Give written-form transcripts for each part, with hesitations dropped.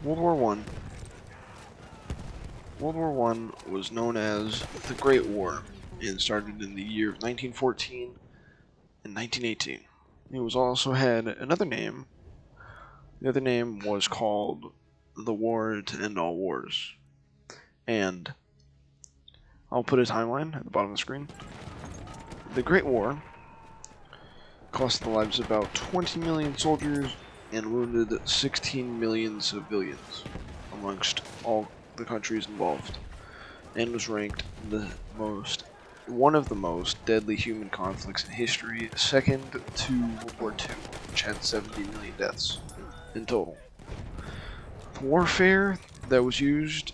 World War One. World War One was known as the Great War and started in the year of 1914 and 1918. It was also had another name. The other name was called the War to End All Wars. And I'll put a timeline at the bottom of the screen. The Great War cost the lives of about 20 million soldiers and wounded 16 million civilians amongst all the countries involved, and was ranked one of the most deadly human conflicts in history, second to World War II, which had 70 million deaths in total. The warfare that was used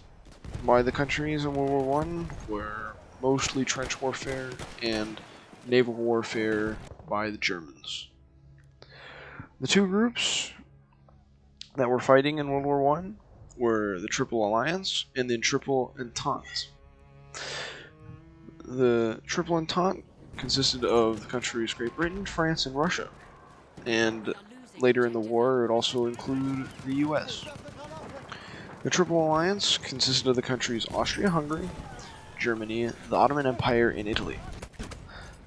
by the countries in World War I were mostly trench warfare and naval warfare by the Germans. The two groups that were fighting in World War I were the Triple Alliance and the Triple Entente. The Triple Entente consisted of the countries Great Britain, France, and Russia, and later in the war it would also include the US. The Triple Alliance consisted of the countries Austria-Hungary, Germany, the Ottoman Empire, and Italy.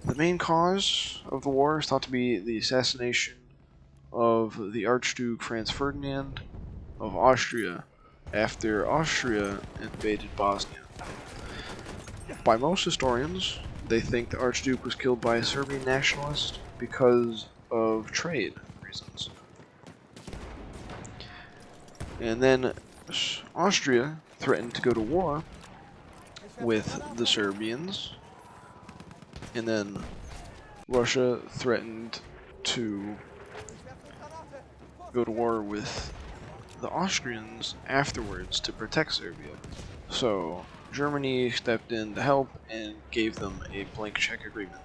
The main cause of the war is thought to be the assassination of the Archduke Franz Ferdinand of Austria after Austria invaded Bosnia. By most historians, they think the Archduke was killed by a Serbian nationalist because of trade reasons. And then Austria threatened to go to war with the Serbians, and then Russia threatened to go to war with the Austrians afterwards to protect Serbia. So Germany stepped in to help and gave them a blank check agreement.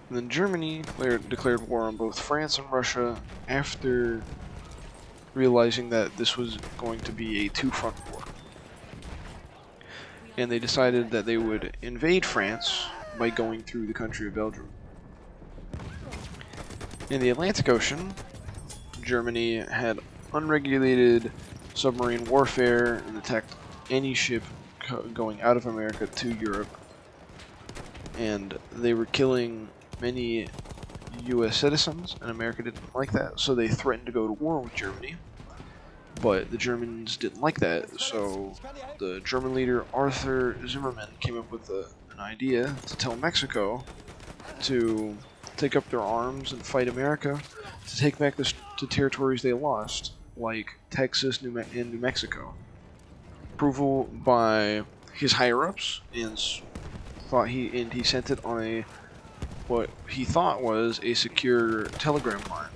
And then Germany declared war on both France and Russia after realizing that this was going to be a two-front war. And they decided that they would invade France by going through the country of Belgium. In the Atlantic Ocean, Germany had unregulated submarine warfare and attacked any ship going out of America to Europe. And they were killing many US citizens, and America didn't like that, so they threatened to go to war with Germany. But the Germans didn't like that, so the German leader Arthur Zimmermann came up with an idea to tell Mexico to take up their arms and fight America to take back the territories they lost, like Texas and New Mexico. Approval by his higher-ups, and he sent it on what he thought was a secure telegram line.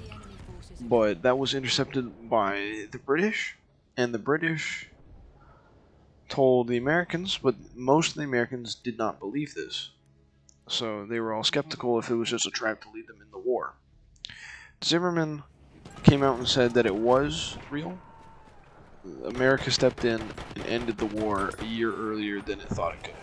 But that was intercepted by the British, and the British told the Americans, but most of the Americans did not believe this. So they were all skeptical if it was just a trap to lead them in the war. Zimmerman came out and said that it was real. America stepped in and ended the war a year earlier than it thought it could.